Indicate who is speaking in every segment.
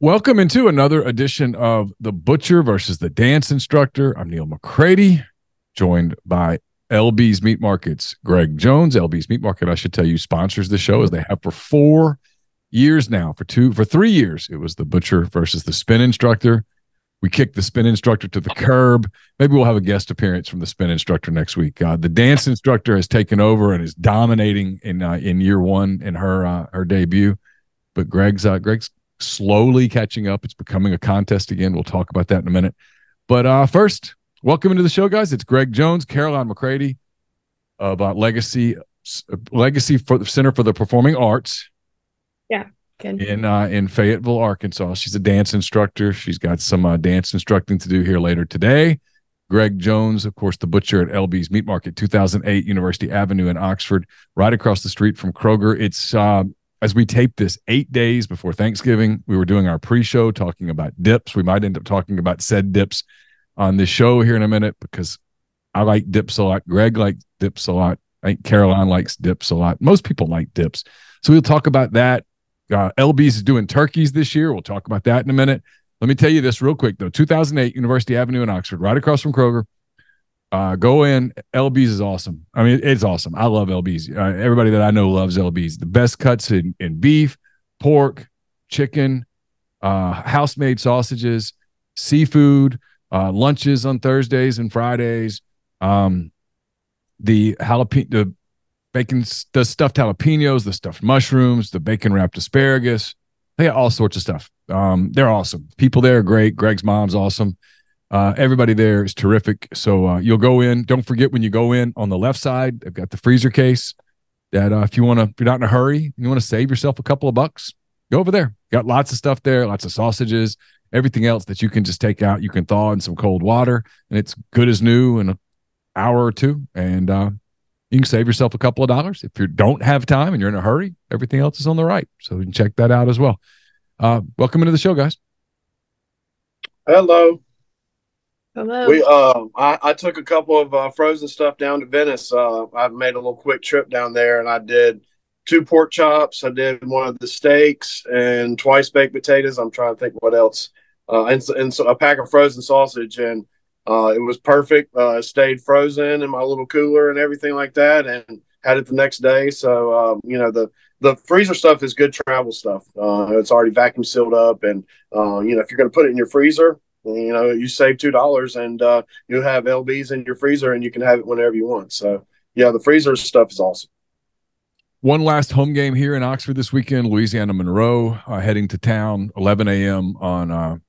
Speaker 1: Welcome into another edition of The Butcher versus the Dance Instructor. I'm Neil McCready, joined by LB's Meat Market's Greg Jones. LB's Meat Market, I should tell you, sponsors the show as they have for 4 years now. For 3 years, it was The Butcher versus the Spin Instructor. We kicked the Spin Instructor to the curb. Maybe we'll have a guest appearance from the Spin Instructor next week. The Dance Instructor has taken over and is dominating in year one in her debut. But Greg's slowly catching up. It's becoming a contest again. We'll talk about that in a minute. But first, welcome into the show, guys. It's Greg Jones, Caroline McCready about Legacy for the Center for the Performing Arts.
Speaker 2: Yeah, good.
Speaker 1: In Fayetteville, Arkansas. She's a dance instructor. She's got some dance instructing to do here later today. Greg Jones, of course, the butcher at LB's Meat Market, 2008 University Avenue in Oxford, right across the street from Kroger. It's as we tape this 8 days before Thanksgiving. We were doing our pre-show talking about dips. We might end up talking about said dips on this show here in a minute because I like dips a lot. Greg likes dips a lot. I think Caroline likes dips a lot. Most people like dips. So we'll talk about that. LB's is doing turkeys this year. We'll talk about that in a minute. Let me tell you this real quick, though. 2008 University Avenue in Oxford, right across from Kroger. Go in. LB's is awesome. I mean, it's awesome. I love LB's. Everybody that I know loves LB's. The best cuts in beef, pork, chicken, house-made sausages, seafood, lunches on Thursdays and Fridays, the bacon, the stuffed jalapenos, the stuffed mushrooms, the bacon-wrapped asparagus. They got all sorts of stuff. They're awesome. People there are great. Greg's mom's awesome. Everybody there is terrific. So you'll go in. Don't forget when you go in on the left side, they've got the freezer case that if you're not in a hurry, you want to save yourself a couple of bucks, go over there. Got lots of stuff there, lots of sausages, everything else that you can just take out. You can thaw in some cold water, and it's good as new in an hour or two. And you can save yourself a couple of dollars. If you don't have time and you're in a hurry, everything else is on the right. So you can check that out as well. Welcome into the show, guys.
Speaker 3: Hello.
Speaker 2: Hello.
Speaker 3: I took a couple of frozen stuff down to Venice. I made a little quick trip down there, and I did 2 pork chops. I did one of the steaks and twice baked potatoes. I'm trying to think what else. And so a pack of frozen sausage, and it was perfect. It stayed frozen in my little cooler and everything like that, and had it the next day. So the freezer stuff is good travel stuff. It's already vacuum sealed up, and if you're going to put it in your freezer, you save $2, and you have LB's in your freezer, and you can have it whenever you want. So, yeah, the freezer stuff is awesome.
Speaker 1: One last home game here in Oxford this weekend. Louisiana Monroe heading to town, 11 a.m. on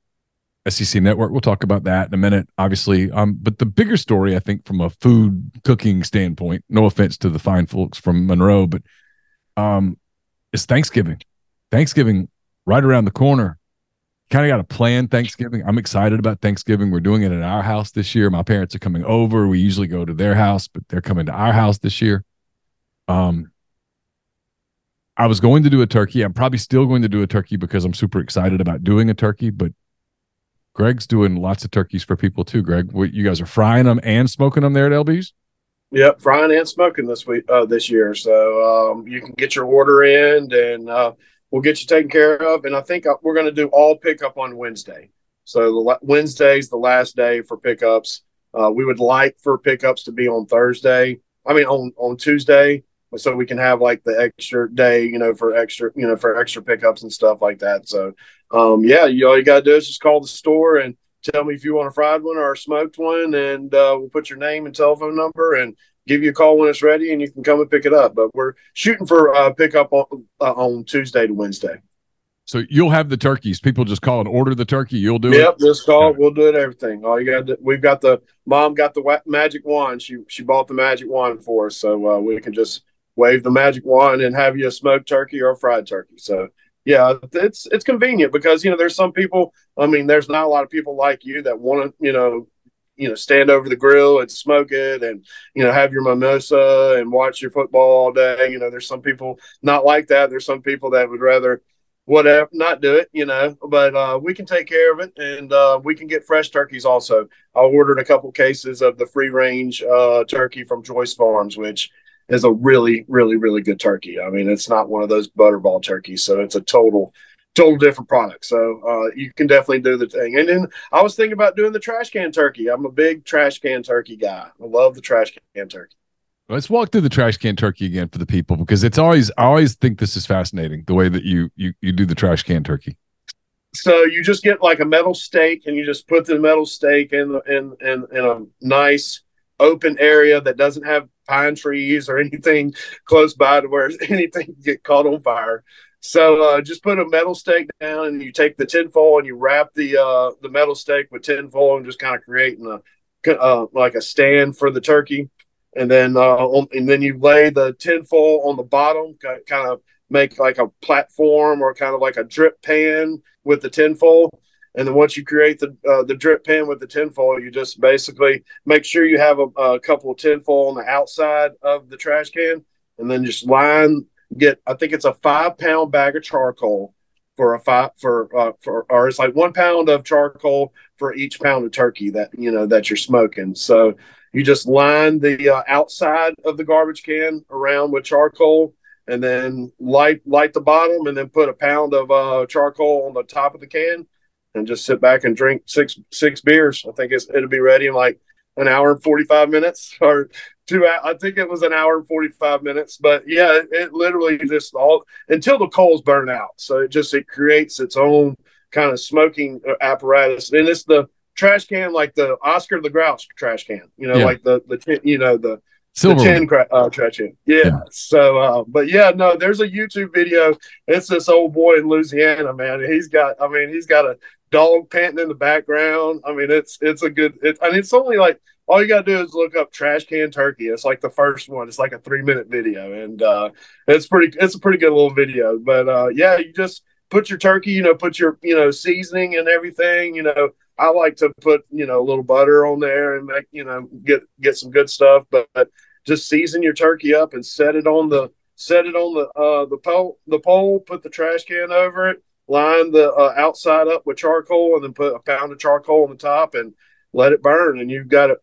Speaker 1: SEC Network. We'll talk about that in a minute, obviously. But the bigger story, I think, from a food cooking standpoint, no offense to the fine folks from Monroe, but is Thanksgiving. Thanksgiving right around the corner. Kind of got to plan Thanksgiving. I'm excited about Thanksgiving. We're doing it at our house this year. My parents are coming over. We usually go to their house, but they're coming to our house this year. I was going to do a turkey. I'm probably still going to do a turkey because I'm super excited about doing a turkey, but Greg's doing lots of turkeys for people too. Greg, you guys are frying them and smoking them there at LB's?
Speaker 3: Yep, frying and smoking this year. So you can get your order in, and we'll get you taken care of. And I think we're going to do all pickup on Wednesday. So Wednesday's the last day for pickups. We would like for pickups to be on on Tuesday, so we can have like the extra day, for extra pickups and stuff like that. So, all you got to do is just call the store and tell me if you want a fried one or a smoked one, and we'll put your name and telephone number and give you a call when it's ready, and you can come and pick it up. But we're shooting for pickup on Tuesday to Wednesday.
Speaker 1: So you'll have the turkeys. People just call and order the turkey. You'll do it?
Speaker 3: Yep, just call. We'll do it, everything. All you got to, Mom got the magic wand. She bought the magic wand for us, so we can just wave the magic wand and have you a smoked turkey or a fried turkey. So, yeah, it's convenient because, there's some people, there's not a lot of people like you that want to, stand over the grill and smoke it and, have your mimosa and watch your football all day. There's some people not like that. There's some people that would rather whatever, not do it, but we can take care of it, and we can get fresh turkeys also. I ordered a couple cases of the free range turkey from Joyce Farms, which is a really, really, really good turkey. It's not one of those butterball turkeys. So it's a total total different product. So you can definitely do the thing. And then I was thinking about doing the trash can turkey. I'm a big trash can turkey guy. I love the trash can turkey.
Speaker 1: Let's walk through the trash can turkey again for the people, because I always think this is fascinating, the way that you do the trash can turkey.
Speaker 3: So you just get like a metal stake, and you just put the metal stake in a nice open area that doesn't have pine trees or anything close by to where anything can get caught on fire. So just put a metal stake down, and you take the tinfoil and you wrap the metal stake with tinfoil, and just kind of creating like a stand for the turkey. And then you lay the tinfoil on the bottom, kind of make like a platform or kind of like a drip pan with the tinfoil. And then once you create the drip pan with the tinfoil, you just basically make sure you have a couple of tinfoil on the outside of the trash can, and then just I think it's a 5-pound bag of charcoal or it's like 1 pound of charcoal for each pound of turkey that you're smoking. So you just line the outside of the garbage can around with charcoal, and then light the bottom, and then put a pound of charcoal on the top of the can, and just sit back and drink six beers. I think it'll be ready in like an hour and 45 minutes or 2 hours. I think it was an hour and 45 minutes, but yeah, it literally just until the coals burn out. So it creates its own kind of smoking apparatus. And it's the trash can, like the Oscar the Grouch trash can, like the
Speaker 1: Silver
Speaker 3: tin trash can. Yeah. So, but yeah, no, there's a YouTube video. It's this old boy in Louisiana, man. He's got a dog panting in the background. I mean, it's only like, all you got to do is look up trash can turkey. It's like the first one. It's like a 3-minute video, and it's a pretty good little video. But yeah, you just put your turkey, put your seasoning and everything. I like to put a little butter on there and make get some good stuff. But just season your turkey up and set it on the pole. Put the trash can over it. Line the outside up with charcoal, and then put a pound of charcoal on the top and let it burn. And you got a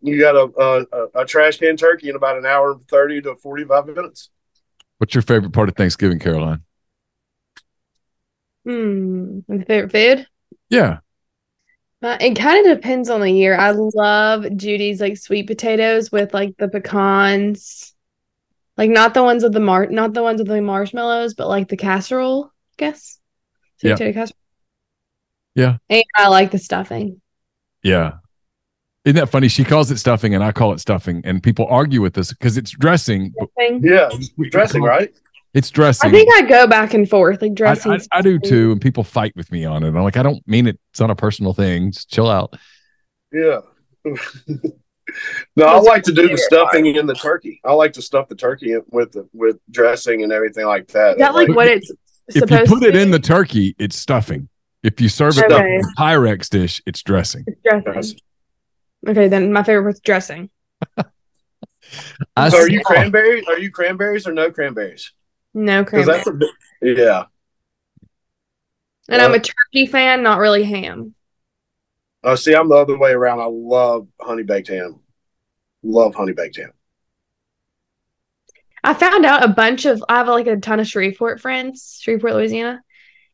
Speaker 3: trash can turkey in about an hour and 30 to 45 minutes.
Speaker 1: What's your favorite part of Thanksgiving, Caroline?
Speaker 2: My favorite food?
Speaker 1: Yeah.
Speaker 2: It kind of depends on the year. I love Judy's like sweet potatoes with like the pecans, like not the ones with the marshmallows, but like the casserole, I guess. Sweet potato casserole.
Speaker 1: Yeah.
Speaker 2: And I like the stuffing.
Speaker 1: Yeah. Isn't that funny? She calls it stuffing and I call it stuffing, and people argue with us because it's dressing.
Speaker 3: Yeah, dressing, right?
Speaker 1: It's dressing.
Speaker 2: I think I go back and forth, like dressing.
Speaker 1: I do too, and people fight with me on it. I'm like, I don't mean it. It's not a personal thing. Just chill out.
Speaker 3: Yeah. No, I like to do the stuffing in the turkey. I like to stuff the turkey with dressing and everything like that.
Speaker 2: Is that like what it's supposed to be?
Speaker 1: If you put it in the turkey, it's stuffing. If you serve it up in a Pyrex dish, it's dressing.
Speaker 2: It's dressing. Okay, then my favorite was dressing.
Speaker 3: So are you cranberries? Are you cranberries or no cranberries?
Speaker 2: No cranberries.
Speaker 3: Yeah.
Speaker 2: And I'm a turkey fan, not really ham.
Speaker 3: See, I'm the other way around. I love honey baked ham. Love honey baked ham.
Speaker 2: I found out I have like a ton of Shreveport, Louisiana,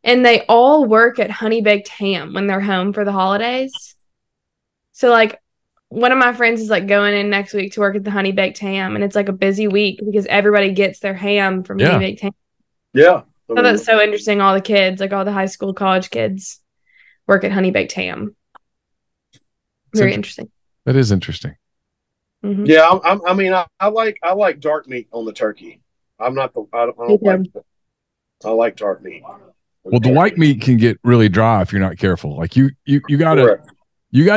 Speaker 2: and they all work at Honey Baked Ham when they're home for the holidays. So like one of my friends is like going in next week to work at the Honey Baked Ham, and it's like a busy week because everybody gets their ham from Honey Baked Ham.
Speaker 3: Yeah.
Speaker 2: So that's so interesting. All the kids, like all the high school, college kids, work at Honey Baked Ham. Very interesting.
Speaker 1: That is interesting.
Speaker 2: Mm-hmm.
Speaker 3: Yeah, I like dark meat on the turkey. I like dark meat.
Speaker 1: Well, the white meat can get really dry if you're not careful. Like you gotta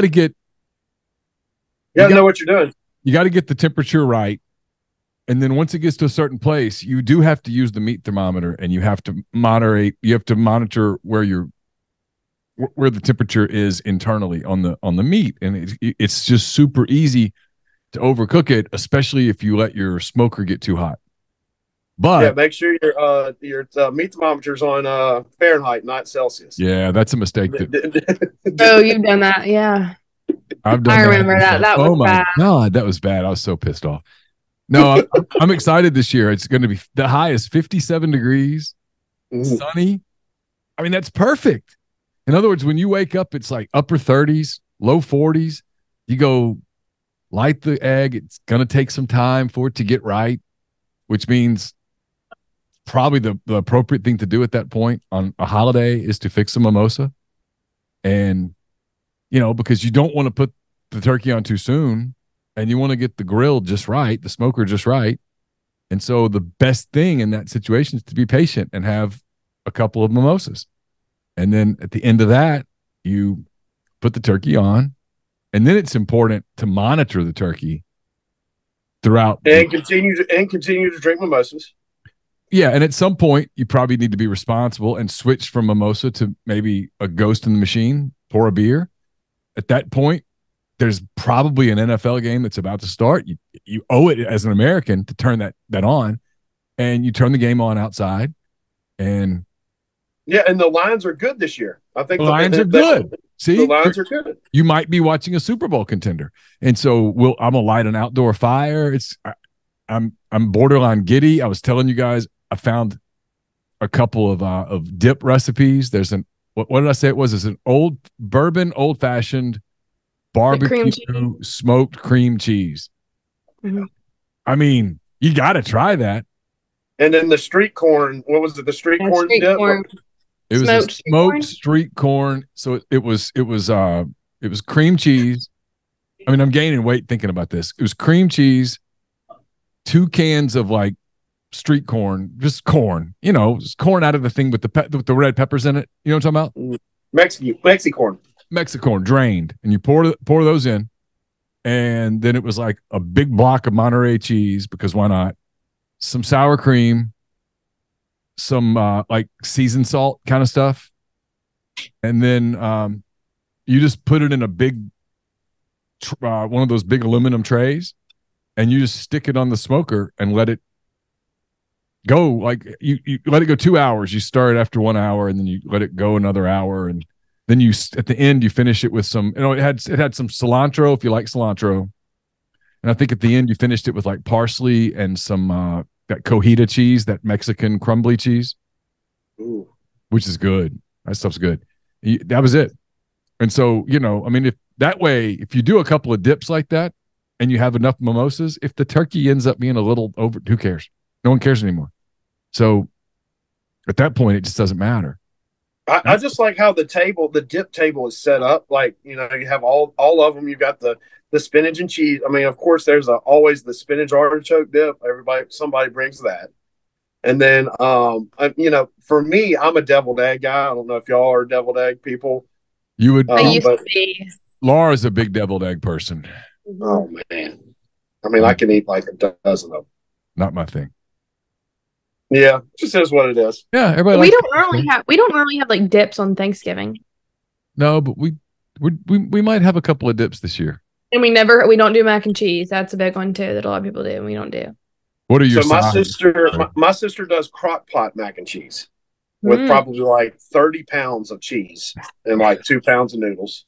Speaker 1: get. You gotta know
Speaker 3: what you're doing.
Speaker 1: You got to get the temperature right, and then once it gets to a certain place, you do have to use the meat thermometer, and you have to moderate. You have to monitor where the temperature is internally on the meat, and it's just super easy to overcook it, especially if you let your smoker get too hot. But
Speaker 3: make sure your meat thermometer's on Fahrenheit, not Celsius.
Speaker 1: Yeah, that's a mistake.
Speaker 2: Oh, you've done that, yeah.
Speaker 1: I've done.
Speaker 2: I remember that. That was bad.
Speaker 1: God, that was bad. I was so pissed off. No, I'm excited this year. It's going to be the high is 57 degrees, sunny. I mean, that's perfect. In other words, when you wake up, it's like upper 30s, low 40s. You go light the egg. It's going to take some time for it to get right, which means probably the appropriate thing to do at that point on a holiday is to fix a mimosa. And, because you don't want to put the turkey on too soon and you want to get the grill just right, the smoker just right. And so the best thing in that situation is to be patient and have a couple of mimosas. And then at the end of that, you put the turkey on. And then it's important to monitor the turkey throughout.
Speaker 3: And continue to drink mimosas.
Speaker 1: Yeah. And at some point, you probably need to be responsible and switch from mimosa to maybe a ghost in the machine, pour a beer. At that point, there's probably an NFL game that's about to start. You owe it as an American to turn that on, and you turn the game on outside. And
Speaker 3: yeah, and the lines are good this year. I think
Speaker 1: the lines are good. See,
Speaker 3: the lines are good.
Speaker 1: You might be watching a Super Bowl contender, and so I'm gonna light an outdoor fire. I'm borderline giddy. I was telling you guys, I found a couple of dip recipes. There's what did I say it was? It's an old bourbon, old fashioned barbecue smoked cream cheese.
Speaker 2: Mm-hmm.
Speaker 1: I mean, you got to try that.
Speaker 3: And then the street corn. What was it? The street corn dip.
Speaker 1: It was a smoked street corn. So it was cream cheese. I mean, I'm gaining weight thinking about this. It was cream cheese, 2 cans of like street corn, just corn. Just corn out of the thing with the red peppers in it. You know what I'm talking about? Mexicorn drained, and you pour those in, and then it was like a big block of Monterey cheese, because why not? Some sour cream, some like seasoned salt kind of stuff, and then you just put it in a big one of those big aluminum trays, and you just stick it on the smoker and let it go. Like you let it go 2 hours. You start after 1 hour, and then you let it go another hour, and then you at the end you finish it with some. It had some cilantro if you like cilantro, and I think at the end you finished it with like parsley and some that cojita cheese, that Mexican crumbly cheese.
Speaker 3: Ooh.
Speaker 1: Which is good. That stuff's good. That was it. And so I mean, if you do a couple of dips like that, and you have enough mimosas, if the turkey ends up being a little over, who cares? No one cares anymore. So at that point, it just doesn't matter.
Speaker 3: I just like how the dip table is set up. Like, you have all of them. You've got the spinach and cheese. I mean, of course, there's always the spinach artichoke dip. Somebody brings that. And then, for me, I'm a deviled egg guy. I don't know if y'all are deviled egg people.
Speaker 1: You would.
Speaker 2: I used to be.
Speaker 1: Laura's a big deviled egg person.
Speaker 3: Oh, man. I mean, I can eat like a dozen of them.
Speaker 1: Not my thing.
Speaker 3: Yeah, just is what it is.
Speaker 1: Yeah, everybody.
Speaker 2: We don't normally have like dips on Thanksgiving.
Speaker 1: No, but we might have a couple of dips this year.
Speaker 2: And we don't do mac and cheese. That's a big one too that a lot of people do, and we don't do.
Speaker 1: What are your?
Speaker 3: So my sister does crock pot mac and cheese with probably like 30 pounds of cheese and like 2 pounds of noodles.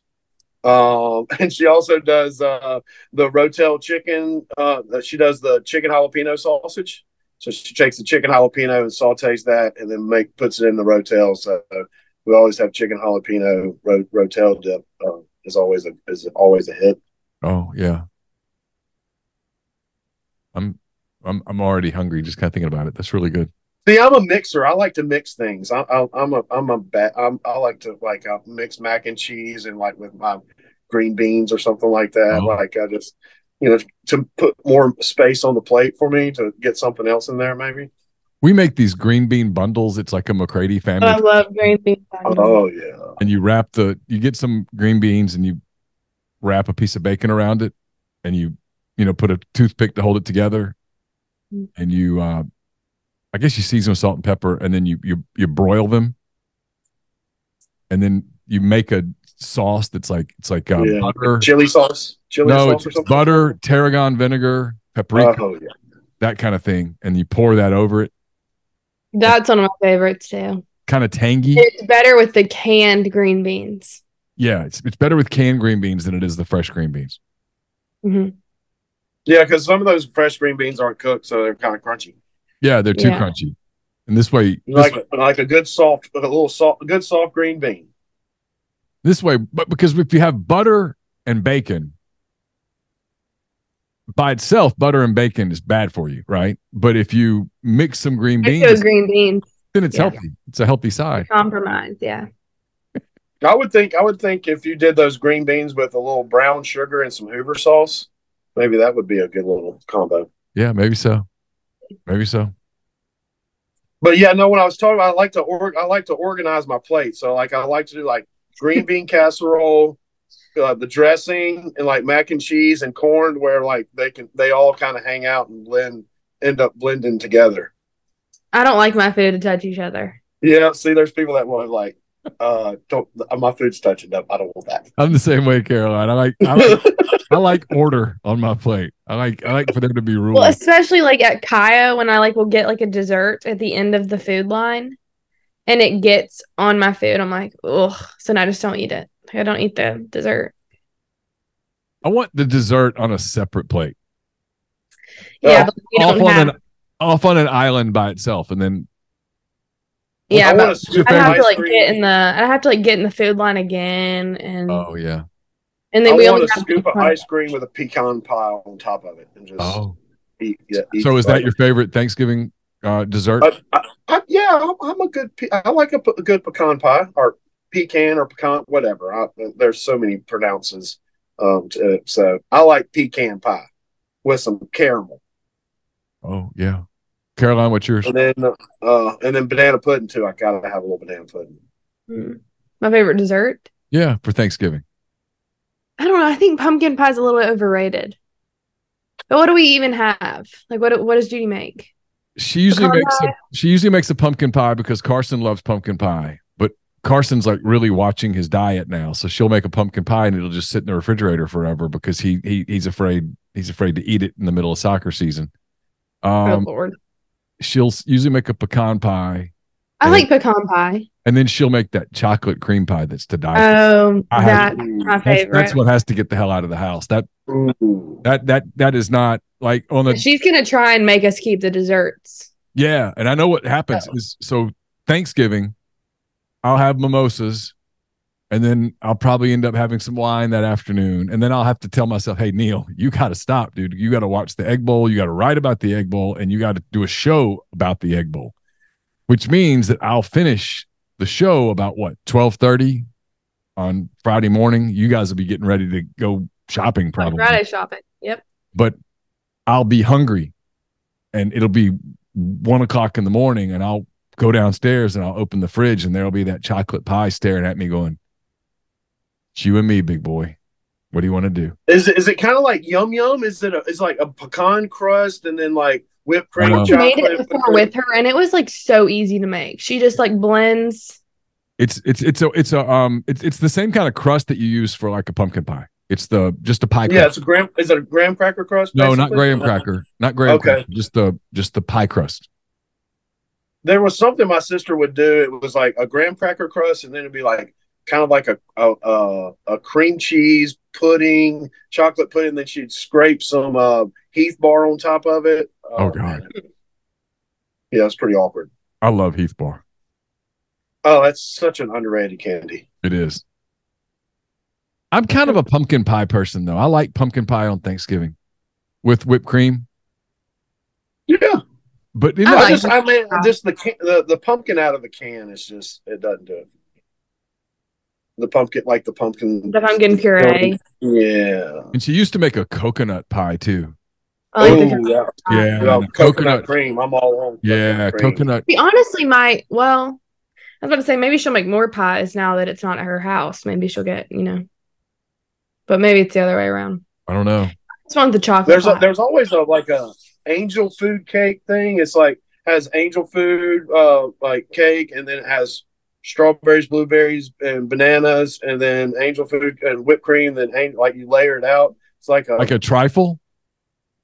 Speaker 3: And she also does the Rotel chicken. She does the chicken jalapeno sausage. So she takes the chicken jalapeno and sautés that, and then puts it in the Rotel. So we always have chicken jalapeno Rotel dip. Is always a hit.
Speaker 1: Oh yeah. I'm already hungry just kind of thinking about it. That's really good.
Speaker 3: See, I'm a mixer. I like to mix things. I like to mix mac and cheese and like with my green beans or something like that.
Speaker 1: Oh.
Speaker 3: Like I just, to put more space on the plate for me to get something else in there, maybe.
Speaker 1: We make these green bean bundles. It's like a McCready family.
Speaker 2: I love green beans.
Speaker 3: Oh yeah.
Speaker 1: And you get some green beans and you wrap a piece of bacon around it, and you put a toothpick to hold it together, and you I guess you season with salt and pepper, and then you broil them, and then you make a sauce that's like butter,
Speaker 3: chili sauce.
Speaker 1: It's butter, tarragon vinegar, paprika, that kind of thing, and you pour that over it.
Speaker 2: That's one of my favorites too.
Speaker 1: Kind of tangy.
Speaker 2: It's better with the canned green beans.
Speaker 1: Yeah, it's better with canned green beans than it is the fresh green beans.
Speaker 2: Mm-hmm.
Speaker 3: Yeah, because some of those fresh green beans aren't cooked, so they're kind of crunchy.
Speaker 1: Yeah, they're too crunchy. And this way,
Speaker 3: like a good soft, a good soft green bean.
Speaker 1: This way, but because if you have butter and bacon by itself, butter and bacon is bad for you, right? But if you mix some green beans, then it's healthy. It's a healthy side.
Speaker 2: Compromise, yeah.
Speaker 3: I would think if you did those green beans with a little brown sugar and some Hoover sauce, maybe that would be a good little combo.
Speaker 1: Yeah, maybe so. Maybe so.
Speaker 3: But yeah, no. When I was talking about, I like to organize my plate. So like, I like to do like green bean casserole, the dressing, and like mac and cheese and corn, where like they all kind of hang out and end up blending together.
Speaker 2: I don't like my food to touch each other.
Speaker 3: Yeah, see, there's people that want like, don't my food's touching up. I don't want that.
Speaker 1: I'm the same way, Caroline. I like order on my plate. I like for there to be rules.
Speaker 2: Well, especially like at Kaya when I will get like a dessert at the end of the food line, and it gets on my food. I'm like, ugh. So then I just don't eat it. I don't eat the dessert.
Speaker 1: I want the dessert on a separate plate.
Speaker 2: Yeah, but we don't have
Speaker 1: off on an island by itself, and then
Speaker 2: yeah, but I have to like get in the food line again, and
Speaker 1: oh yeah,
Speaker 2: and then
Speaker 3: we
Speaker 2: only
Speaker 3: have a scoop of ice cream with a pecan pie on top of it, and just eat.
Speaker 1: So is that your favorite Thanksgiving dessert?
Speaker 3: I like a good pecan pie or pecan or pecan, whatever. There's so many pronounces, so I like pecan pie with some caramel.
Speaker 1: Oh yeah. Caroline, what's yours?
Speaker 3: And then banana pudding too. I gotta have a little banana pudding.
Speaker 2: My favorite dessert?
Speaker 1: Yeah, for Thanksgiving.
Speaker 2: I don't know. I think pumpkin pie is a little bit overrated. But what do we even have? Like, what does Judy make?
Speaker 1: She usually makes a pumpkin pie because Carson loves pumpkin pie. But Carson's like really watching his diet now, so she'll make a pumpkin pie and it'll just sit in the refrigerator forever because he's afraid to eat it in the middle of soccer season.
Speaker 2: Oh Lord.
Speaker 1: She'll usually make a pecan pie.
Speaker 2: I like pecan pie.
Speaker 1: And then she'll make that chocolate cream pie that's to die
Speaker 2: for. Oh, that's my favorite.
Speaker 1: That's what has to get the hell out of the house. That is not like on the.
Speaker 2: She's gonna try and make us keep the desserts.
Speaker 1: Yeah, and I know what happens is so Thanksgiving, I'll have mimosas, and then I'll probably end up having some wine that afternoon, and then I'll have to tell myself, "Hey, Neil, you got to stop, dude. You got to watch the Egg Bowl. You got to write about the Egg Bowl, and you got to do a show about the Egg Bowl." Which means that I'll finish the show about 12:30 on Friday morning. You guys will be getting ready to go shopping, probably
Speaker 2: Friday shopping. Yep.
Speaker 1: But I'll be hungry, and it'll be 1:00 in the morning, and I'll go downstairs and I'll open the fridge, and there'll be that chocolate pie staring at me, going, "It's you and me, big boy. What do you want to do?"
Speaker 3: Is it kind of like Yum Yum? Is it's like a pecan crust and then like whipped cream?
Speaker 2: I made it before with her, and it was like so easy to make. She just like blends.
Speaker 1: It's the same kind of crust that you use for like a pumpkin pie. It's just a pie crust.
Speaker 3: Yeah, is it a graham cracker crust?
Speaker 1: No, not graham cracker. Not graham cracker. Just the pie crust.
Speaker 3: There was something my sister would do. It was like a graham cracker crust, and then it'd be like kind of like a cream cheese pudding, chocolate pudding. And then she'd scrape some Heath bar on top of it.
Speaker 1: Oh God.
Speaker 3: Yeah, it's pretty awkward.
Speaker 1: I love Heath bar.
Speaker 3: Oh, that's such an underrated candy.
Speaker 1: It is. I'm kind of a pumpkin pie person, though. I like pumpkin pie on Thanksgiving with whipped cream.
Speaker 3: Yeah,
Speaker 1: but
Speaker 3: the pumpkin out of the can is just, it doesn't do it. The pumpkin
Speaker 2: puree.
Speaker 3: Yeah,
Speaker 1: and she used to make a coconut pie too.
Speaker 3: Yeah. Coconut cream. I'm all on.
Speaker 1: Yeah, coconut.
Speaker 2: Honestly, I was about to say maybe she'll make more pies now that it's not at her house. Maybe she'll get, but maybe it's the other way around.
Speaker 1: I don't know.
Speaker 2: I just want the chocolate.
Speaker 3: There's always a angel food cake thing. It's like has angel food like cake, and then it has strawberries, blueberries, and bananas, and then angel food and whipped cream. Then like you layer it out. It's like a
Speaker 1: trifle.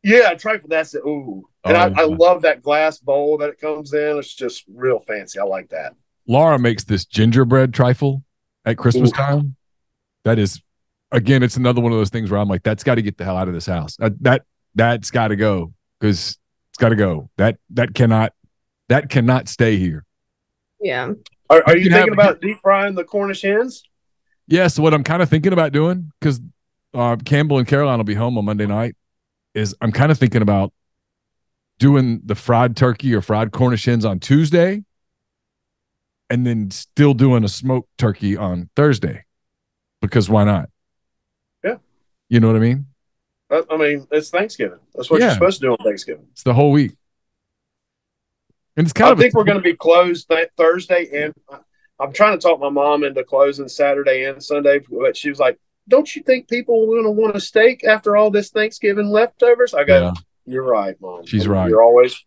Speaker 3: Yeah, trifle. That's it. Ooh, and I love that glass bowl that it comes in. It's just real fancy. I like that.
Speaker 1: Laura makes this gingerbread trifle at Christmas time. That is, again, it's another one of those things where I'm like, that's got to get the hell out of this house. That's got to go because it's got to go. That That cannot stay here.
Speaker 2: Yeah.
Speaker 3: Are you thinking about deep frying the Cornish hens?
Speaker 1: Yeah, so what I'm kind of thinking about doing, because Campbell and Caroline will be home on Monday night, is I'm kind of thinking about doing the fried turkey or fried Cornish hens on Tuesday and then still doing a smoked turkey on Thursday. Because why not?
Speaker 3: Yeah.
Speaker 1: You know what I mean?
Speaker 3: I mean, it's Thanksgiving. That's what you're supposed to do on Thanksgiving.
Speaker 1: It's the whole week. And it's
Speaker 3: I think we're going to be closed that Thursday, and I'm trying to talk my mom into closing Saturday and Sunday, but she was like, "Don't you think people are going to want a steak after all this Thanksgiving leftovers?" I go, "You're right, Mom.
Speaker 1: She's right.
Speaker 3: You're always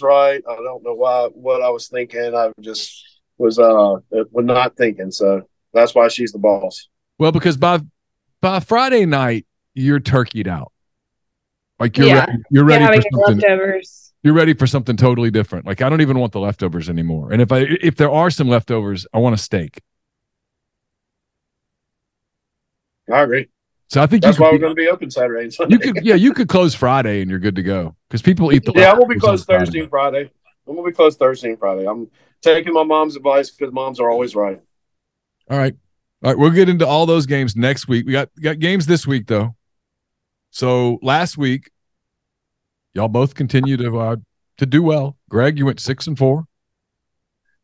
Speaker 3: right. I don't know what I was thinking. I just was not thinking. So that's why she's the boss."
Speaker 1: Well, because by Friday night you're turkeyed out. Like you're ready for something.
Speaker 2: Leftovers.
Speaker 1: You're ready for something totally different. Like I don't even want the leftovers anymore. And if there are some leftovers, I want a steak.
Speaker 3: I agree.
Speaker 1: So I think
Speaker 3: that's why we're going to be open Saturday and Sunday.
Speaker 1: You could close Friday and you're good to go because people eat the.
Speaker 3: Yeah, we'll be closed Thursday and Friday. I'm going to be closed Thursday and Friday. I'm taking my mom's advice because moms are always right.
Speaker 1: All right. We'll get into all those games next week. We got games this week though. So last week, y'all both continue to do well. Greg, you went 6-4.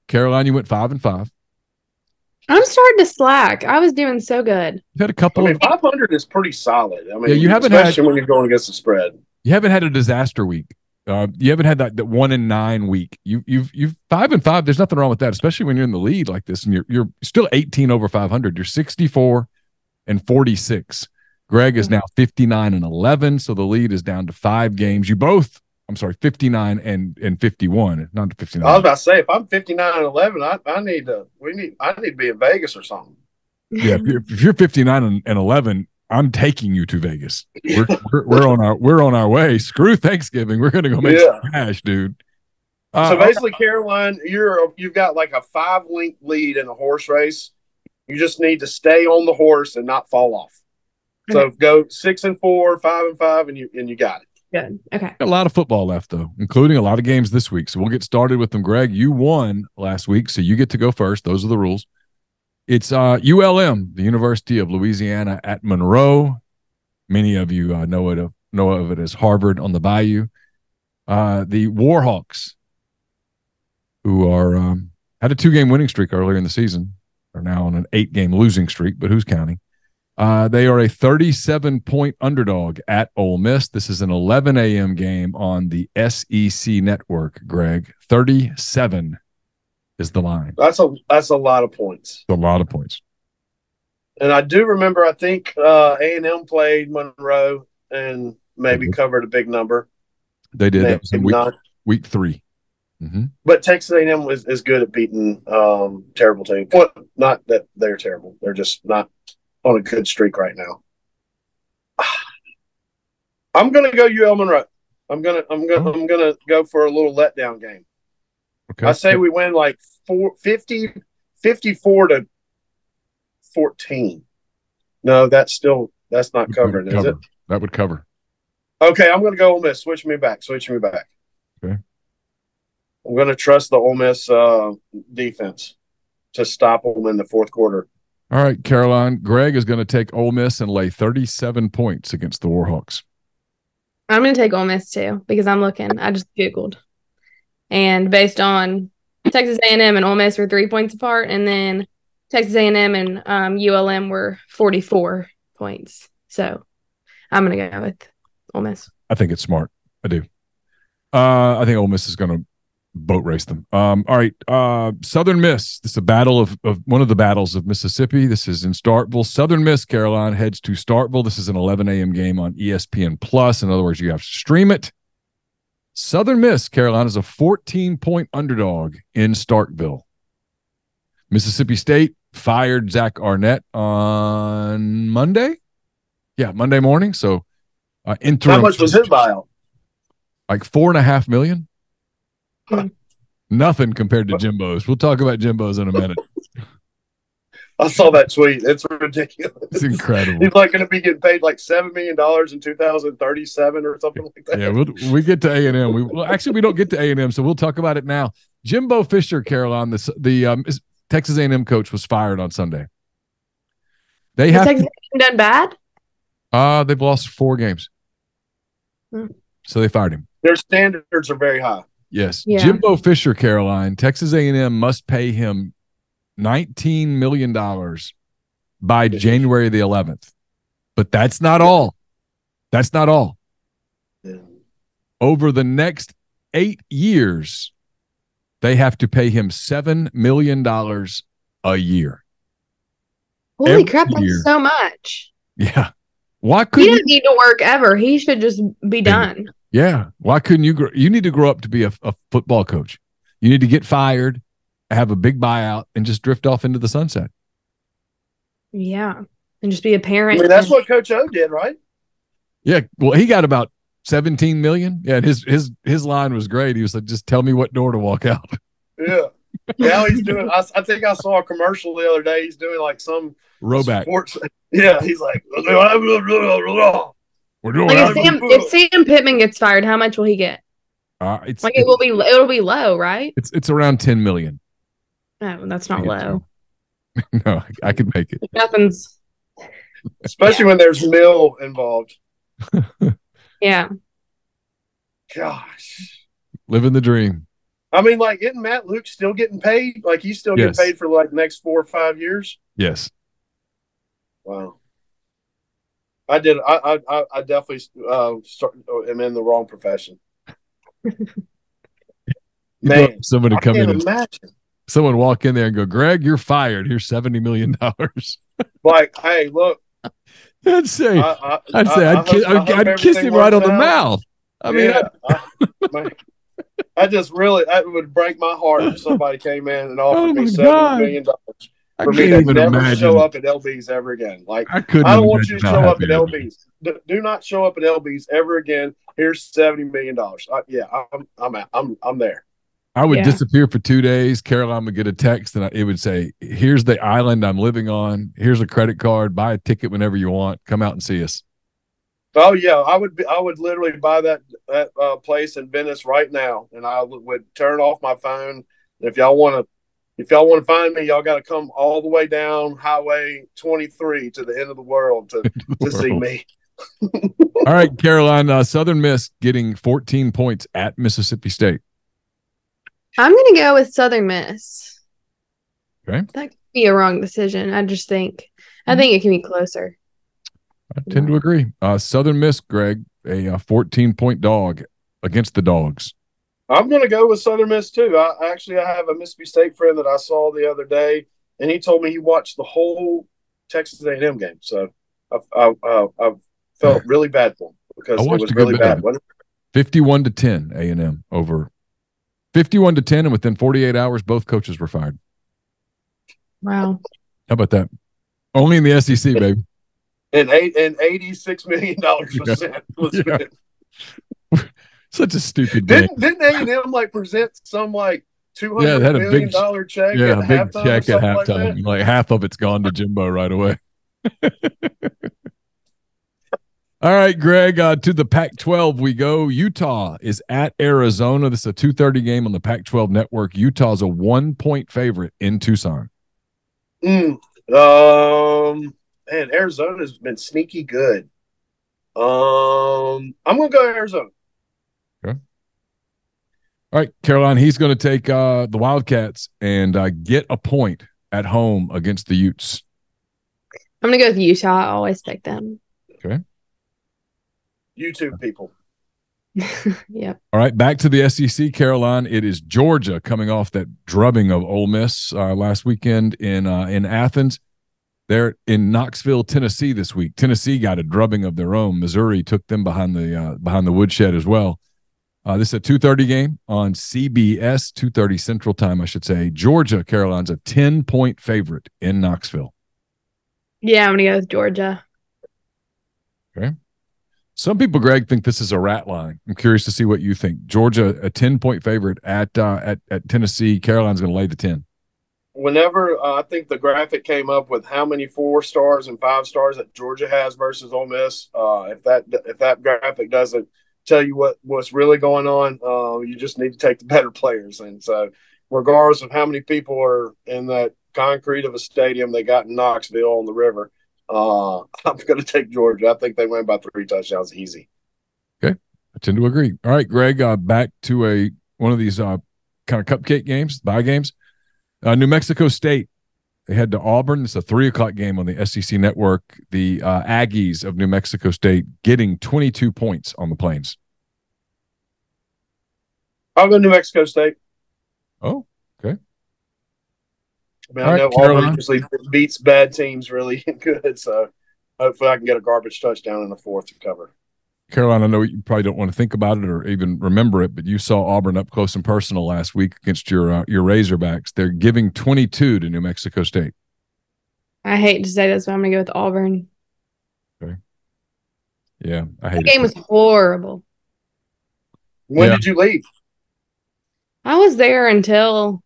Speaker 1: Caroline, you went 5-5.
Speaker 2: I'm starting to slack. I was doing so good.
Speaker 1: You had a couple.
Speaker 3: 500 is pretty solid. I mean,
Speaker 1: yeah, you haven't
Speaker 3: especially when you're going against the spread.
Speaker 1: You haven't had a disaster week. You haven't had that 1-9 week. You've 5-5. There's nothing wrong with that, especially when you're in the lead like this and you're still 18 over 500. You're 64 and 46. Greg is now 59-11, so the lead is down to 5 games. You both, 59 and 51, not 59.
Speaker 3: I was about to say, if I'm 59-11, I need to be in Vegas or something.
Speaker 1: Yeah, if you're 59-11, I'm taking you to Vegas. We're on our way. Screw Thanksgiving. We're gonna go make some cash, dude.
Speaker 3: So basically, Caroline, you've got like a 5-length lead in a horse race. You just need to stay on the horse and not fall off. So go 6-4, 5-5, and you got it.
Speaker 2: Good. Okay.
Speaker 1: A lot of football left though, including a lot of games this week. So we'll get started with them. Greg, you won last week, so you get to go first. Those are the rules. It's ULM, the University of Louisiana at Monroe. Many of you know of it as Harvard on the Bayou. The Warhawks, who are had a 2-game winning streak earlier in the season, are now on an 8-game losing streak, but who's counting? They are a 37-point underdog at Ole Miss. This is an 11 a.m. game on the SEC network, Greg. 37 is the line.
Speaker 3: That's a lot of points.
Speaker 1: It's a lot of points.
Speaker 3: And I do remember, I think A&M played Monroe and maybe covered a big number.
Speaker 1: They did. That was in week 3. Mm-hmm.
Speaker 3: But Texas A&M is good at beating terrible teams. Well, not that they're terrible. They're just not on a good streak right now. I'm gonna go UL Monroe. I'm gonna go for a little letdown game.
Speaker 1: Okay.
Speaker 3: I say we win like 54-14. No, that's not covering, is it?
Speaker 1: That would cover.
Speaker 3: Okay, I'm gonna go Ole Miss. Switch me back.
Speaker 1: Okay.
Speaker 3: I'm gonna trust the Ole Miss defense to stop them in the fourth quarter.
Speaker 1: All right, Caroline. Greg is going to take Ole Miss and lay 37 points against the Warhawks.
Speaker 2: I'm going to take Ole Miss too because I'm looking. I just Googled. And based on Texas A&M and Ole Miss were 3 points apart, and then Texas A&M and ULM were 44 points. So I'm going to go with Ole Miss.
Speaker 1: I think it's smart. I do. I think Ole Miss is going to boat race them. All right. Southern Miss. This is a battle of one of the battles of Mississippi. This is in Starkville. Southern Miss, Caroline, heads to Starkville. This is an 11 a.m. game on ESPN Plus. In other words, you have to stream it. Southern Miss, Caroline, is a 14-point underdog in Starkville. Mississippi State fired Zach Arnett on Monday. Yeah, Monday morning. So interim.
Speaker 3: How much was his buyout?
Speaker 1: Like $4.5 million. Nothing compared to Jimbo's. We'll talk about Jimbo's in a minute.
Speaker 3: I saw that tweet. It's ridiculous.
Speaker 1: It's incredible.
Speaker 3: He's like going to be getting paid like $7 million in 2037 or something like that.
Speaker 1: Yeah, we get to A&M. We don't get to A&M, so we'll talk about it now. Jimbo Fisher, Caroline, the Texas A&M coach, was fired on Sunday. They have
Speaker 2: Texas done bad.
Speaker 1: They've lost 4 games, so they fired him.
Speaker 3: Their standards are very high.
Speaker 1: Yes,
Speaker 2: Yeah.
Speaker 1: Jimbo Fisher, Caroline, Texas A&M must pay him $19 million by January the 11th. But that's not all. That's not all.
Speaker 3: Yeah.
Speaker 1: Over the next 8 years, they have to pay him $7 million a year.
Speaker 2: Holy
Speaker 1: Every
Speaker 2: crap,
Speaker 1: year.
Speaker 2: that's so much.
Speaker 1: Yeah. Why
Speaker 2: He
Speaker 1: couldn't
Speaker 2: doesn't need to work ever. He should just be done.
Speaker 1: Yeah. Why couldn't you grow? You need to grow up to be a football coach. You need to get fired, have a big buyout, and just drift off into the sunset.
Speaker 2: Yeah. And just be a parent.
Speaker 3: I mean, that's what Coach O did, right?
Speaker 1: Yeah. Well, he got about 17 million. Yeah. And his line was great. He was like, just tell me what door to walk out.
Speaker 3: Yeah. Now he's doing, I think I saw a commercial the other day. He's doing like some
Speaker 1: Rowback.
Speaker 3: sports. Yeah. He's like,
Speaker 1: We're doing
Speaker 2: Like if Sam Pittman gets fired, how much will he get? It'll be low, right?
Speaker 1: It's around 10 million.
Speaker 2: Oh, that's not low.
Speaker 1: No, I could make it.
Speaker 2: Nothing's.
Speaker 3: especially when there's Mill involved.
Speaker 2: Yeah.
Speaker 3: Gosh.
Speaker 1: Living the dream.
Speaker 3: I mean, like, isn't Matt Luke still getting paid? Like, he's still getting paid for like next 4 or 5 years?
Speaker 1: Yes.
Speaker 3: Wow. I did. I definitely am in the wrong profession. Man,
Speaker 1: somebody come in.
Speaker 3: Imagine.
Speaker 1: Someone walk in there and go, Greg, you're fired. Here's $70 million.
Speaker 3: Like, hey, look.
Speaker 1: I'd say I'd kiss him right on the mouth. I mean,
Speaker 3: I just really, that would break my heart if somebody came in and offered me $70 million for me to never show up at LB's ever again. Like, I don't want you to show up at LB's. Do not show up at LB's ever again. Here's $70 million. I'm there.
Speaker 1: I would disappear for 2 days. Caroline would get a text, and it would say, "Here's the island I'm living on. Here's a credit card. Buy a ticket whenever you want. Come out and see us."
Speaker 3: Oh yeah, I would literally buy that place in Venice right now, and I would turn off my phone. If y'all want to find me, y'all got to come all the way down Highway 23 to the end of the world to see me.
Speaker 1: All right, Caroline, Southern Miss getting 14 points at Mississippi State.
Speaker 2: I'm going to go with Southern Miss.
Speaker 1: Okay.
Speaker 2: That could be a wrong decision. I think it can be closer.
Speaker 1: I tend to agree. Southern Miss, Greg, a 14-point dog against the Dogs.
Speaker 3: I'm going to go with Southern Miss too. I have a Mississippi State friend that I saw the other day, and he told me he watched the whole Texas A&M game. So I felt really bad for him because it was really bad.
Speaker 1: 51-10 A&M over 51-10, and within 48 hours, both coaches were fired.
Speaker 2: Wow.
Speaker 1: How about that? Only in the SEC, baby.
Speaker 3: And $86 million was spent.
Speaker 1: Such a stupid game.
Speaker 3: Didn't A&M like present some like $200 million check?
Speaker 1: Yeah, a big check at halftime. Like half of it's gone to Jimbo right away. All right, Greg, to the Pac-12 we go. Utah is at Arizona. This is a 2:30 game on the Pac-12 network. Utah's a 1-point favorite in Tucson.
Speaker 3: Man, Arizona's been sneaky good. I'm going to go Arizona.
Speaker 1: Okay. All right, Caroline, he's going to take the Wildcats and get a point at home against the Utes.
Speaker 2: I'm going to go with Utah. I always pick them.
Speaker 1: Okay.
Speaker 3: YouTube people.
Speaker 2: Yep.
Speaker 1: All right, back to the SEC, Caroline. It is Georgia coming off that drubbing of Ole Miss last weekend in Athens. They're in Knoxville, Tennessee this week. Tennessee got a drubbing of their own. Missouri took them behind the woodshed as well. This is a 2:30 game on CBS, 2:30 Central Time, I should say. Georgia, Caroline's a 10-point favorite in Knoxville.
Speaker 2: Yeah, I'm going to go with Georgia.
Speaker 1: Okay. Some people, Greg, think this is a rat line. I'm curious to see what you think. Georgia, a 10-point favorite at Tennessee. Caroline's going to lay the 10.
Speaker 3: whenever I think the graphic came up with how many 4 stars and 5 stars that Georgia has versus Ole Miss, if that graphic doesn't tell you what's really going on, you just need to take the better players. And so, regardless of how many people are in that concrete of a stadium they got in Knoxville on the river, I'm going to take Georgia. I think they win by 3 touchdowns easy.
Speaker 1: Okay, I tend to agree. All right, Greg, back to one of these kind of cupcake games, bye games. New Mexico State, they head to Auburn. It's a 3:00 game on the SEC network. The Aggies of New Mexico State getting 22 points on the Plains.
Speaker 3: I'll go New Mexico State.
Speaker 1: Oh, okay.
Speaker 3: I mean, I know Auburn usually beats bad teams really good, so hopefully I can get a garbage touchdown in the 4th to cover.
Speaker 1: Caroline, I know you probably don't want to think about it or even remember it, but you saw Auburn up close and personal last week against your Razorbacks. They're giving 22 to New Mexico State.
Speaker 2: I hate to say this, but I'm going to go with Auburn.
Speaker 1: Okay. Yeah, I hate it.
Speaker 2: The game was horrible.
Speaker 3: When did you leave?
Speaker 2: I was there until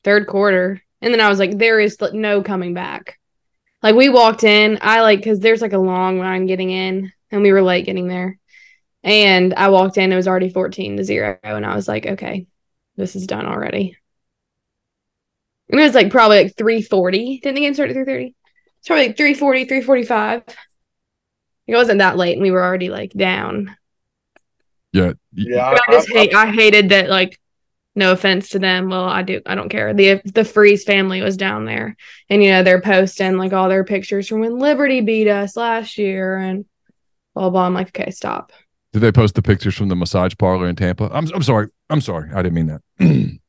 Speaker 2: 3rd quarter, and then I was like, there is no coming back. Like, we walked in, because there's like a long line getting in, and we were late getting there. And I walked in, it was already 14-0, and I was like, okay, this is done already. And it was like probably like 3:40. Didn't the game start at 3:30? It's probably like 3:40, 3:45. It wasn't that late, and we were already like down.
Speaker 1: Yeah.
Speaker 2: I hated that, like, no offense to them. Well, I don't care. The Freeze family was down there, and they're posting like all their pictures from when Liberty beat us last year and blah blah. I'm like, okay, stop.
Speaker 1: Did they post the pictures from the massage parlor in Tampa? I'm sorry. I didn't mean that.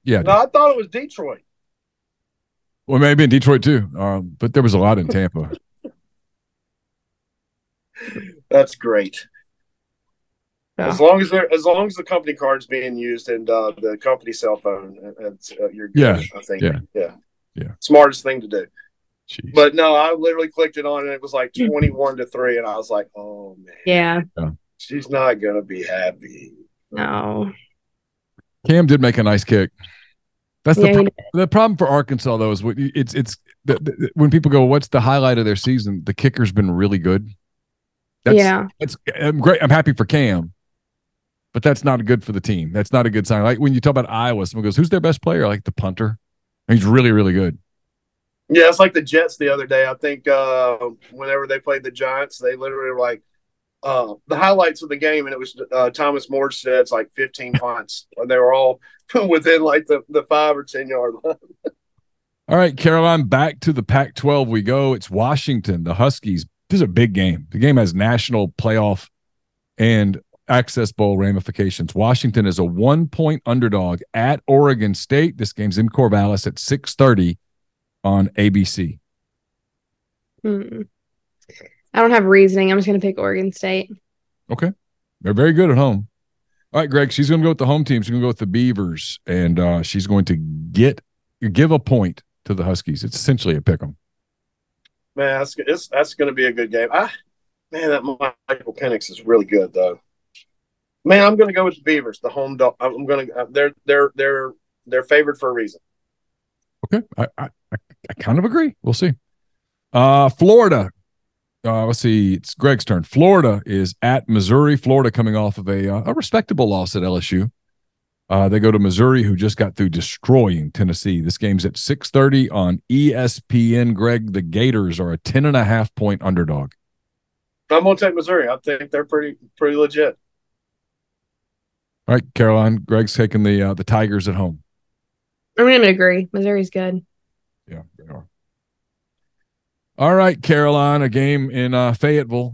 Speaker 1: Yeah.
Speaker 3: No, I thought it was Detroit.
Speaker 1: Well, maybe in Detroit too, but there was a lot in Tampa.
Speaker 3: That's great.
Speaker 2: Yeah.
Speaker 3: As long as the company card's being used and the company cell phone, you're good.
Speaker 1: Yeah,
Speaker 3: I think.
Speaker 1: Yeah.
Speaker 3: Smartest thing to do.
Speaker 1: Jeez.
Speaker 3: But no, I literally clicked it on and it was like 21-3, and I was like, oh man,
Speaker 2: yeah,
Speaker 3: she's not gonna be happy.
Speaker 2: No.
Speaker 1: Cam did make a nice kick. That's the problem for Arkansas though. Is it's when people go, "What's the highlight of their season?" The kicker's been really good. That's great. I'm happy for Cam, but that's not good for the team. That's not a good sign. Like when you talk about Iowa, someone goes, "Who's their best player?" Like the punter. He's really, really good.
Speaker 3: Yeah, it's like the Jets the other day. I think whenever they played the Giants, they literally were like the highlights of the game, and it was Thomas Morstead's like 15 punts, and they were all within like the 5 or 10 yard line.
Speaker 1: All right, Caroline, back to the Pac-12 we go. It's Washington, the Huskies. This is a big game. The game has national playoff and Access Bowl ramifications. Washington is a 1-point underdog at Oregon State. This game's in Corvallis at 6:30 on ABC.
Speaker 2: I don't have reasoning. I'm just going to pick Oregon State.
Speaker 1: Okay. They're very good at home. All right, Greg, she's going to go with the home team. She's going to go with the Beavers, and she's going to give a point to the Huskies. It's essentially a pick 'em.
Speaker 3: Man, that's going to be a good game. That Michael Penix is really good, though. Man, I'm going to go with the Beavers, the home dog. I'm going to. They're favored for a reason.
Speaker 1: Okay, I kind of agree. We'll see. Florida. Let's see. It's Greg's turn. Florida is at Missouri. Florida coming off of a respectable loss at LSU. They go to Missouri, who just got through destroying Tennessee. This game's at 6:30 on ESPN. Greg, the Gators are a 10.5-point underdog.
Speaker 3: I'm going to take Missouri. I think they're pretty legit.
Speaker 1: All right, Caroline. Greg's taking the Tigers at home.
Speaker 2: I'm going to agree. Missouri's good.
Speaker 1: Yeah, they are. All right, Caroline, a game in Fayetteville,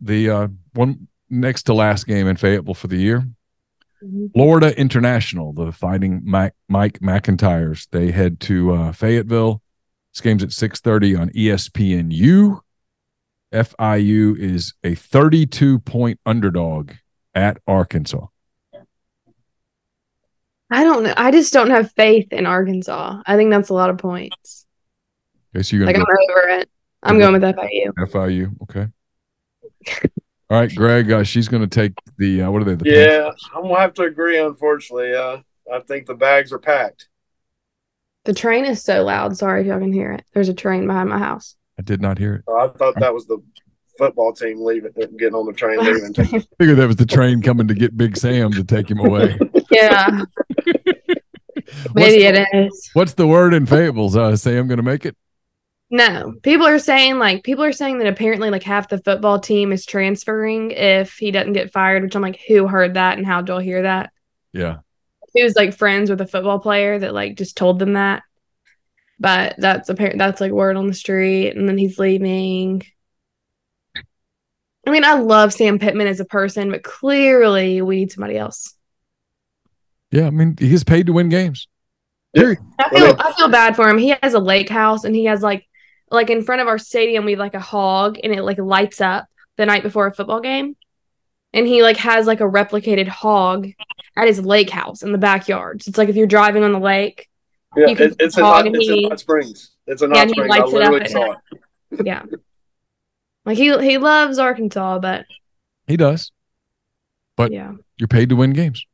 Speaker 1: the one next to last game in Fayetteville for the year.
Speaker 2: Mm-hmm.
Speaker 1: Florida International, the Fighting Mike McIntyres, they head to Fayetteville. This game's at 6:30 on ESPNU. FIU is a 32-point underdog at Arkansas.
Speaker 2: I don't know. I just don't have faith in Arkansas. I think that's a lot of points.
Speaker 1: Okay, so you're
Speaker 2: I'm over it. I'm going with FIU.
Speaker 1: FIU, okay. All right, Greg, she's going to take the what are they?
Speaker 3: Yeah, I'm going to have to agree, unfortunately. I think the bags are packed.
Speaker 2: The train is so loud. Sorry if y'all can hear it. There's a train behind my house.
Speaker 1: I did not hear it.
Speaker 3: I thought that was the football team leaving, getting on the train, leaving.
Speaker 1: I figured that was the train coming to get Big Sam to take him away.
Speaker 2: Yeah. Maybe it is.
Speaker 1: What's the word in Fayetteville? Sam going to make it?
Speaker 2: No. People are saying that apparently like half the football team is transferring if he doesn't get fired, which I'm like, who heard that and how did y'all hear that?
Speaker 1: Yeah.
Speaker 2: He was like friends with a football player that like just told them that. But that's like word on the street, and then he's leaving. I mean, I love Sam Pittman as a person, but clearly we need somebody else.
Speaker 1: Yeah, I mean, he gets paid to win games.
Speaker 3: Yeah.
Speaker 2: I feel bad for him. He has a lake house, and he has like in front of our stadium, we have like a hog, and it like lights up the night before a football game. And he like has like a replicated hog at his lake house in the backyard. So it's like if you're driving on the lake.
Speaker 3: Yeah, it's in Hot Springs. It's in Hot Springs. I literally saw it.
Speaker 2: Yeah. Like he loves Arkansas, but
Speaker 1: he does. But yeah, you're paid to win games.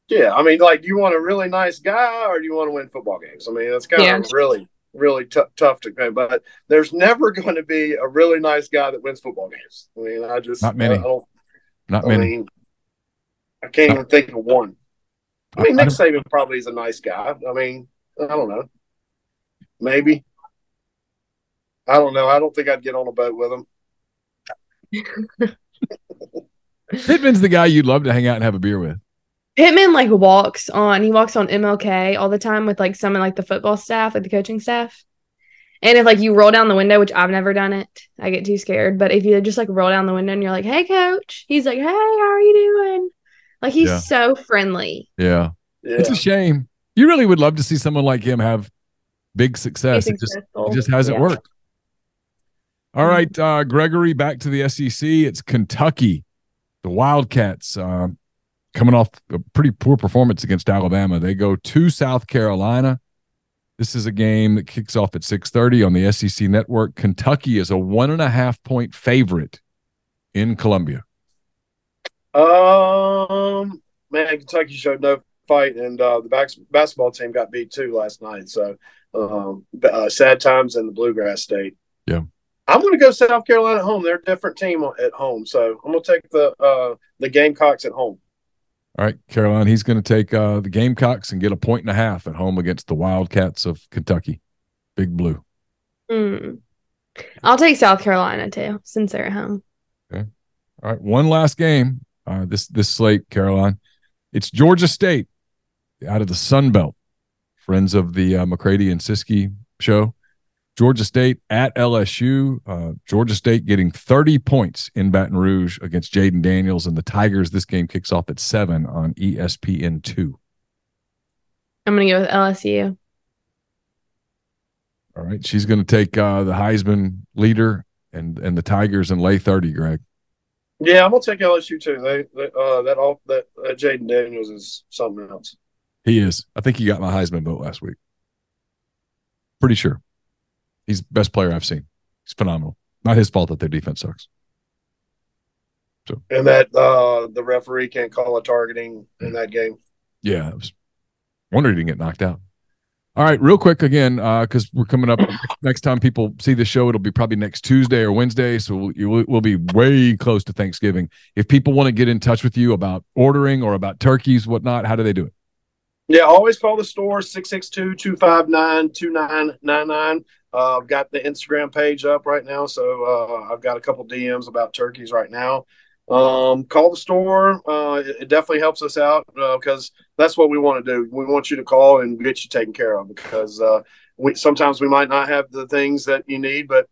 Speaker 3: Yeah, I mean, like, do you want a really nice guy or do you want to win football games? I mean, that's kind of really, really tough to go. But there's never going to be a really nice guy that wins football games. I mean,
Speaker 1: not many. Not many.
Speaker 3: Mean, I can't even think of one. I mean, Nick Saban probably is a nice guy. I mean, I don't know. Maybe. I don't know. I don't think I'd get on a boat with him.
Speaker 1: Pittman's the guy you'd love to hang out and have a beer with.
Speaker 2: Pittman like walks on MLK all the time with like some of like the football staff, like the coaching staff. And if like you roll down the window, which I've never done it, I get too scared. But if you just like roll down the window and you're like, "Hey, coach," he's like, "Hey, how are you doing?" Like he's so friendly.
Speaker 1: Yeah, it's a shame. You really would love to see someone like him have big success. It just hasn't worked. All right, Gregory, back to the SEC. It's Kentucky, the Wildcats, coming off a pretty poor performance against Alabama. They go to South Carolina. This is a game that kicks off at 6:30 on the SEC Network. Kentucky is a 1.5-point favorite in Columbia.
Speaker 3: Man, Kentucky showed no fight, and the basketball team got beat too last night. So sad times in the Bluegrass State.
Speaker 1: Yeah,
Speaker 3: I'm going to go South Carolina at home. They're a different team at home, so I'm going to take the Gamecocks at home.
Speaker 1: All right, Caroline, he's going to take the Gamecocks and get a 1.5 at home against the Wildcats of Kentucky. Big Blue.
Speaker 2: I'll take South Carolina too, since they're at home.
Speaker 1: Okay. All right, one last game. This slate, Caroline. It's Georgia State out of the Sun Belt. Friends of the McCready and Siskey show. Georgia State at LSU. Georgia State getting 30 points in Baton Rouge against Jaden Daniels and the Tigers. This game kicks off at 7 on ESPN2.
Speaker 2: I'm going to go with LSU.
Speaker 1: All right. She's going to take the Heisman leader and the Tigers and lay 30, Greg.
Speaker 3: Yeah, I'm going to take LSU too. That Jaden Daniels is something else.
Speaker 1: He is. I think he got my Heisman vote last week. Pretty sure. He's the best player I've seen. He's phenomenal. Not his fault that their defense sucks. So,
Speaker 3: and that the referee can't call a targeting in that game.
Speaker 1: Yeah, I was wondering he didn't get knocked out. All right, real quick again, because we're coming up next time people see the show, it'll be probably next Tuesday or Wednesday, so we'll be way close to Thanksgiving. If people want to get in touch with you about ordering or about turkeys, whatnot, how do they do it?
Speaker 3: Yeah, always call the store, 662-259-2999. I've got the Instagram page up right now, so I've got a couple DMs about turkeys right now. Call the store. It definitely helps us out because that's what we want to do. We want you to call and get you taken care of because sometimes we might not have the things that you need, but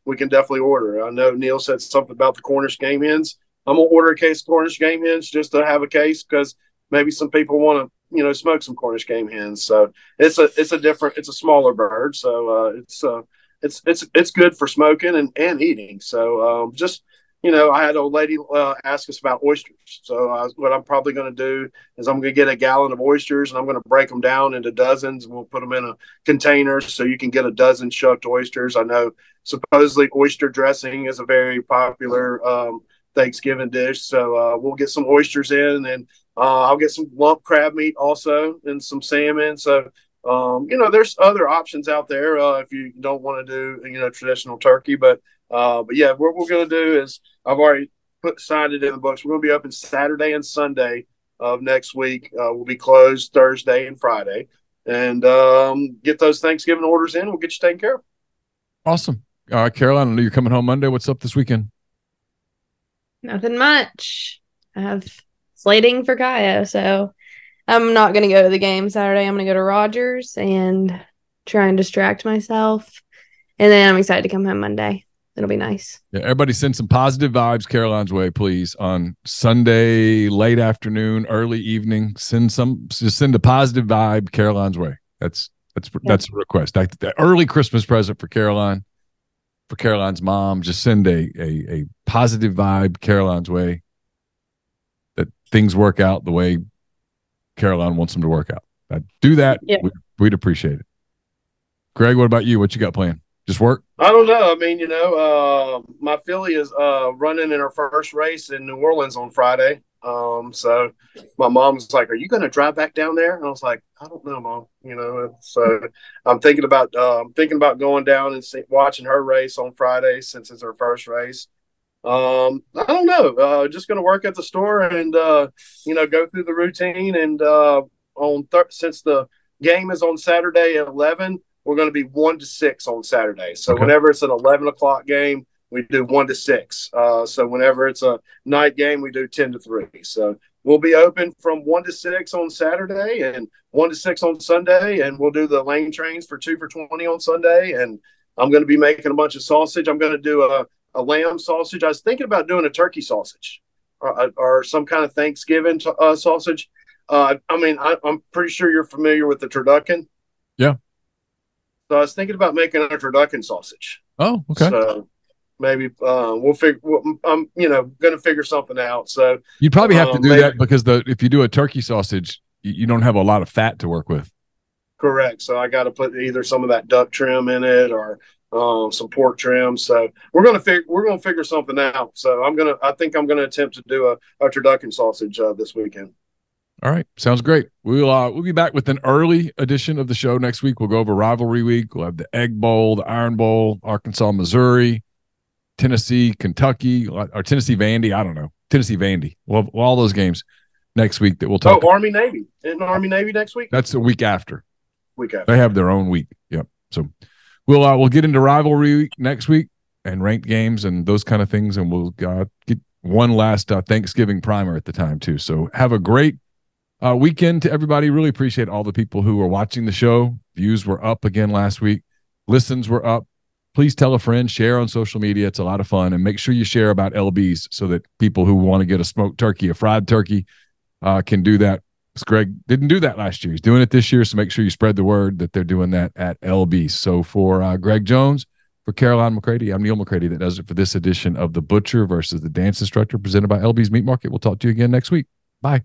Speaker 3: we can definitely order. I know Neil said something about the Cornish game hens. I'm gonna order a case of Cornish game hens just to have a case because maybe some people want to smoke some Cornish game hens. So it's a smaller bird. So it's good for smoking and eating. So I had a lady ask us about oysters. So what I'm probably going to do is I'm going to get a gallon of oysters and I'm going to break them down into dozens and we'll put them in a container so you can get a dozen shucked oysters. I know supposedly oyster dressing is a very popular Thanksgiving dish. So we'll get some oysters in and I'll get some lump crab meat also and some salmon. So there's other options out there if you don't want to do traditional turkey, but yeah, what we're going to do is I've already signed it in the books. We're going to be open Saturday and Sunday of next week. We'll be closed Thursday and Friday, and get those Thanksgiving orders in. We'll get you taken care of.
Speaker 1: Awesome. All right, Caroline, I know you're coming home Monday. What's up this weekend?
Speaker 2: Nothing much. I have slating for Kaya, so I'm not going to go to the game Saturday. I'm going to go to Rogers and try and distract myself. And then I'm excited to come home Monday. It'll be nice.
Speaker 1: Yeah, everybody send some positive vibes Caroline's way, please, on Sunday, late afternoon, early evening. Just send a positive vibe Caroline's way. That's a request. The early Christmas present for Caroline, for Caroline's mom. Just send a positive vibe Caroline's way, that things work out the way Caroline wants them to work out. Do that.
Speaker 2: Yeah.
Speaker 1: We'd appreciate it. Greg, what about you? What you got planned? Just work?
Speaker 3: I don't know. I mean, my filly is running in her first race in New Orleans on Friday. So my mom was like, "Are you going to drive back down there?" And I was like, "I don't know, Mom." So I'm thinking about going down and watching her race on Friday since it's her first race. I don't know. Just going to work at the store and go through the routine. And since the game is on Saturday at 11, we're going to be 1 to 6 on Saturday. So whenever it's an 11 o'clock game, we do 1 to 6. So whenever it's a night game, we do 10 to 3. So we'll be open from 1 to 6 on Saturday and 1 to 6 on Sunday. And we'll do the lane trains for 2 for $20 on Sunday. And I'm going to be making a bunch of sausage. I'm going to do a lamb sausage. I was thinking about doing a turkey sausage or some kind of Thanksgiving sausage. I'm pretty sure you're familiar with the turducken.
Speaker 1: Yeah.
Speaker 3: So I was thinking about making a turducken sausage.
Speaker 1: Oh, okay.
Speaker 3: So maybe we'll figure. I'm going to figure something out. So
Speaker 1: you'd probably have to do that because if you do a turkey sausage, you don't have a lot of fat to work with.
Speaker 3: Correct. So I got to put either some of that duck trim in it or some pork trim. So we're going to figure something out. So I think I'm going to attempt to do a turducken sausage this weekend.
Speaker 1: All right. Sounds great. We'll be back with an early edition of the show next week. We'll go over rivalry week. We'll have the Egg Bowl, the Iron Bowl, Arkansas, Missouri, Tennessee, Kentucky, or Tennessee Vandy. I don't know. Tennessee Vandy. We'll have all those games next week that we'll talk
Speaker 3: about. Army Navy. Isn't Army Navy next week?
Speaker 1: That's the week after.
Speaker 3: Week after.
Speaker 1: They have their own week. Yep. So we'll get into rivalry week next week and ranked games and those kind of things. And we'll get one last Thanksgiving primer at the time too. So have a great weekend to everybody. Really appreciate all the people who are watching the show. Views were up again last week. Listens were up. Please tell a friend, share on social media. It's a lot of fun. And make sure you share about LBs so that people who want to get a smoked turkey, a fried turkey, can do that. Greg didn't do that last year. He's doing it this year. So make sure you spread the word that they're doing that at LB. So for Greg Jones, for Caroline McCready, I'm Neil McCready. That does it for this edition of The Butcher versus the Dance Instructor presented by LB's Meat Market. We'll talk to you again next week. Bye.